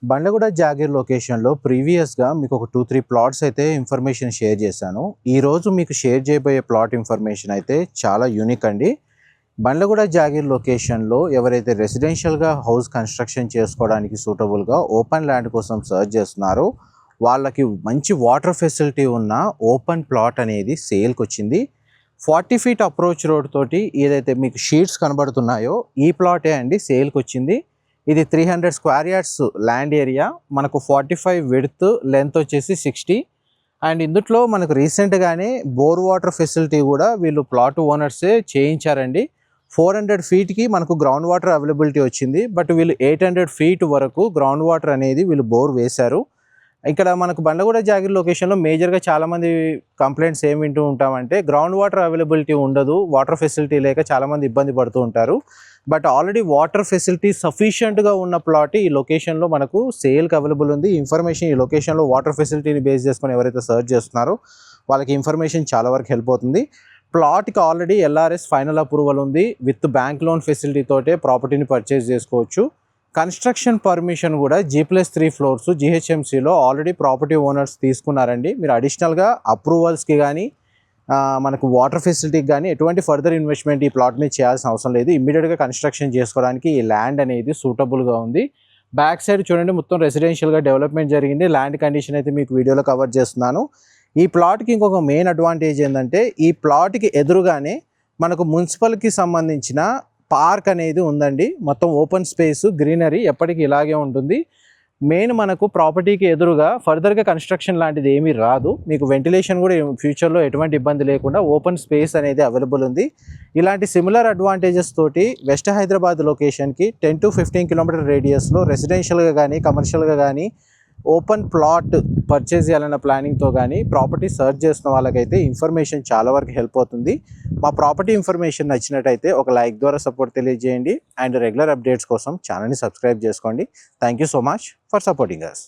బండ్లగూడ జాగీర్ లొకేషన్‌లో ప్రీవియస్‌గా మీకు ఒక 2, 3 ప్లాట్స్ అయితే ఇన్ఫర్మేషన్ షేర్ చేశాను. ఈరోజు మీకు షేర్ చేయబోయే ప్లాట్ ఇన్ఫర్మేషన్ అయితే చాలా యూనిక్ అండి. బండ్లగూడ జాగీర్ లొకేషన్‌లో ఎవరైతే రెసిడెన్షియల్‌గా హౌస్ కన్‌స్ట్రక్షన్ చేసుకోవడానికి సూటబుల్‌గా ఓపెన్ ల్యాండ్ కోసం సెర్చ్ చేస్తున్నారో, వాళ్ళకి మంచి వాటర్ ఫెసిలిటీ ఉన్న ఓపెన్ ప్లాట్ అనేది సేల్‌కొచ్చింది. 40 ఫీట్ అప్రోచ్ రోడ్ తోటి ఏదైతే మీకు షీట్స్ కనబడుతున్నాయో ఈ ప్లాటే అండి సేల్‌కొచ్చింది. ఇది 300 స్క్వేర్ యార్డ్స్ ల్యాండ్ ఏరియా, మనకు 45 విడ్త్, లెంత్ వచ్చేసి 60. అండ్ ఇందులో మనకు రీసెంట్గానే బోర్ వాటర్ ఫెసిలిటీ కూడా వీళ్ళు ప్లాట్ ఓనర్సే చేయించారండి. 400 ఫీట్కి మనకు గ్రౌండ్ వాటర్ అవైలబిలిటీ వచ్చింది. బట్ వీళ్ళు 800 ఫీట్ వరకు గ్రౌండ్ వాటర్ అనేది వీళ్ళు బోర్ వేశారు. ఇక్కడ మనకు బండ్లగూడ జాగీర్ లొకేషన్లో మేజర్గా చాలామంది కంప్లైంట్స్ ఏం వింటూ ఉంటామంటే గ్రౌండ్ వాటర్ అవైలబిలిటీ ఉండదు, వాటర్ ఫెసిలిటీ లేక చాలామంది ఇబ్బంది పడుతూ ఉంటారు. బట్ ఆల్రెడీ వాటర్ ఫెసిలిటీ సఫిషియెంట్గా ఉన్న ప్లాట్ ఈ లొకేషన్లో మనకు సేల్కి అవైలబుల్ ఉంది. ఇన్ఫర్మేషన్ ఈ లొకేషన్లో వాటర్ ఫెసిలిటీని బేస్ చేసుకొని ఎవరైతే సర్చ్ చేస్తున్నారో వాళ్ళకి ఇన్ఫర్మేషన్ చాలా వరకు హెల్ప్ అవుతుంది. ప్లాట్కి ఆల్రెడీ ఎల్ఆర్ఎస్ ఫైనల్ అప్రూవల్ ఉంది. విత్ బ్యాంక్ లోన్ ఫెసిలిటీ తోటే ప్రాపర్టీని పర్చేస్ చేసుకోవచ్చు. కన్స్ట్రక్షన్ పర్మిషన్ కూడా G+3 ఫ్లోర్స్ GHMCలో ఆల్రెడీ ప్రాపర్టీ ఓనర్స్ తీసుకున్నారండి. మీరు అడిషనల్గా అప్రూవల్స్కి కానీ మనకు వాటర్ ఫెసిలిటీకి కానీ ఎటువంటి ఫర్దర్ ఇన్వెస్ట్మెంట్ ఈ ప్లాట్ మీద చేయాల్సిన అవసరం లేదు. ఇమ్మీడియట్గా కన్స్ట్రక్షన్ చేసుకోవడానికి ఈ ల్యాండ్ అనేది సూటబుల్గా ఉంది. బ్యాక్ సైడ్ చూడండి, మొత్తం రెసిడెన్షియల్గా డెవలప్మెంట్ జరిగింది. ల్యాండ్ కండిషన్ అయితే మీకు వీడియోలో కవర్ చేస్తున్నాను. ఈ ప్లాట్కి ఇంకొక మెయిన్ అడ్వాంటేజ్ ఏంటంటే ఈ ప్లాట్కి ఎదురుగానే మనకు మున్సిపల్కి సంబంధించిన పార్క్ అనేది ఉందండి. మొత్తం ఓపెన్ స్పేస్, గ్రీనరీ ఎప్పటికీ ఇలాగే ఉంటుంది. మెయిన్ మనకు ప్రాపర్టీకి ఎదురుగా ఫర్దర్గా కన్స్ట్రక్షన్ లాంటిది ఏమీ రాదు. మీకు వెంటిలేషన్ కూడా ఫ్యూచర్లో ఎటువంటి ఇబ్బంది లేకుండా ఓపెన్ స్పేస్ అనేది అవైలబుల్ ఉంది. ఇలాంటి సిమిలర్ అడ్వాంటేజెస్ తోటి వెస్ట్ హైదరాబాద్ లొకేషన్కి 10 to 15 కిలోమీటర్ రేడియస్లో రెసిడెన్షియల్గా కానీ కమర్షియల్గా కానీ ఓపెన్ ప్లాట్ పర్చేజ్ చేయాలన్న ప్లానింగ్తో కానీ ప్రాపర్టీ సర్చ్ చేస్తున్న వాళ్ళకైతే ఇన్ఫర్మేషన్ చాలా వరకు హెల్ప్ అవుతుంది. మా ప్రాపర్టీ ఇన్ఫర్మేషన్ నచ్చినట్టయితే ఒక లైక్ ద్వారా సపోర్ట్ తెలియజేయండి. అండ్ రెగ్యులర్ అప్డేట్స్ కోసం ఛానల్ని సబ్స్క్రైబ్ చేసుకోండి. Thank you so much for supporting us.